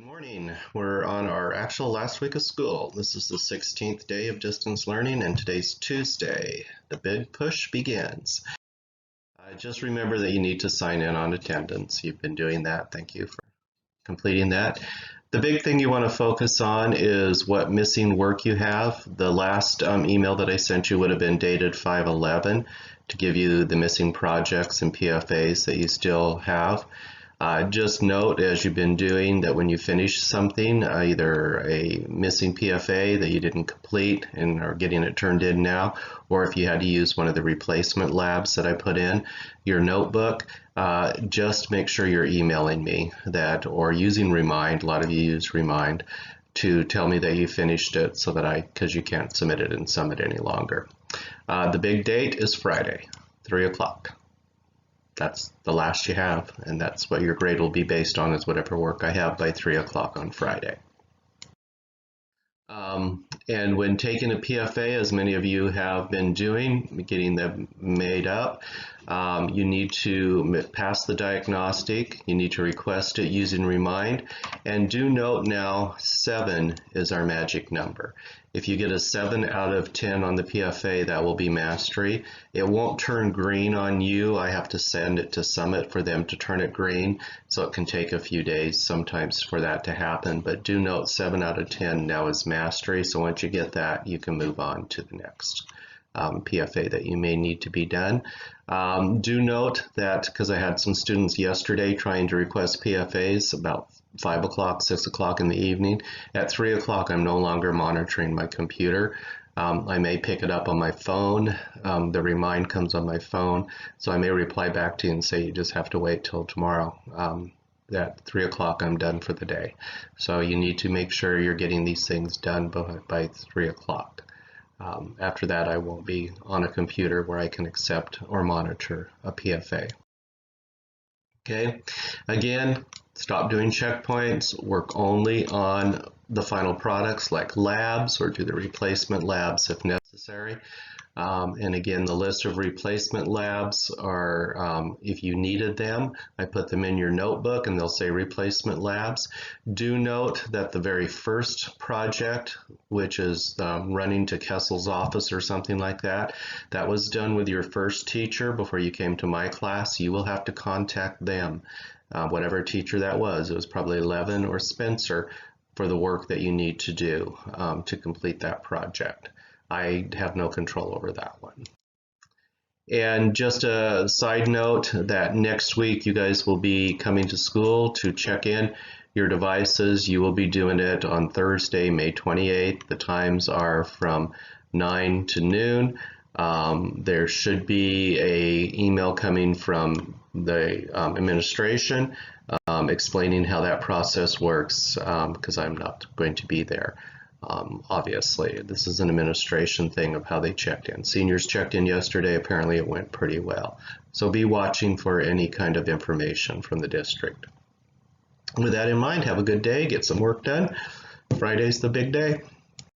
Morning. We're on our actual last week of school. This is the 16th day of distance learning, and today's Tuesday. The big push begins. Just remember that you need to sign in on attendance. You've been doing that. Thank you for completing that. The big thing you want to focus on is what missing work you have. The last email that I sent you would have been dated 5/11 to give you the missing projects and PFAs that you still have. Just note, as you've been doing, that when you finish something, either a missing PFA that you didn't complete and are getting it turned in now, or if you had to use one of the replacement labs that I put in your notebook, just make sure you're emailing me that, or using Remind. A lot of you use Remind to tell me that you finished it, so that because you can't submit it in Summit any longer. The big date is Friday, 3 o'clock. That's the last you have, and that's what your grade will be based on, is whatever work I have by 3 o'clock on Friday. And when taking a PFA, as many of you have been doing, getting them made up, you need to pass the diagnostic. You need to request it using Remind. And do note now, 7 is our magic number. If you get a 7 out of 10 on the PFA, that will be mastery. It won't turn green on you. I have to send it to Summit for them to turn it green, so it can take a few days sometimes for that to happen. But do note 7 out of 10 now is mastery, so once you get that, you can move on to the next PFA that you may need to be done. Do note that, because I had some students yesterday trying to request PFAs about 5 o'clock, 6 o'clock in the evening. At 3 o'clock, I'm no longer monitoring my computer. I may pick it up on my phone. The Remind comes on my phone, so I may reply back to you and say you just have to wait till tomorrow. At 3 o'clock, I'm done for the day. So you need to make sure you're getting these things done by 3 o'clock. After that, I won't be on a computer where I can accept or monitor a PFA. Okay, again, stop doing checkpoints, work only on the final products like labs, or do the replacement labs if necessary. And again, the list of replacement labs are, if you needed them, I put them in your notebook and they'll say replacement labs. Do note that the very first project, which is running to Kessel's office or something like that, that was done with your first teacher before you came to my class. You will have to contact them, whatever teacher that was. It was probably Levin or Spencer, for the work that you need to do to complete that project. I have no control over that one. And just a side note that next week you guys will be coming to school to check in your devices. You will be doing it on Thursday, May 28th. The times are from 9 to noon. There should be an email coming from the administration explaining how that process works, because I'm not going to be there. Obviously, this is an administration thing of how they checked in. Seniors checked in yesterday. Apparently it went pretty well. So be watching for any kind of information from the district. With that in mind, have a good day, get some work done. Friday's the big day.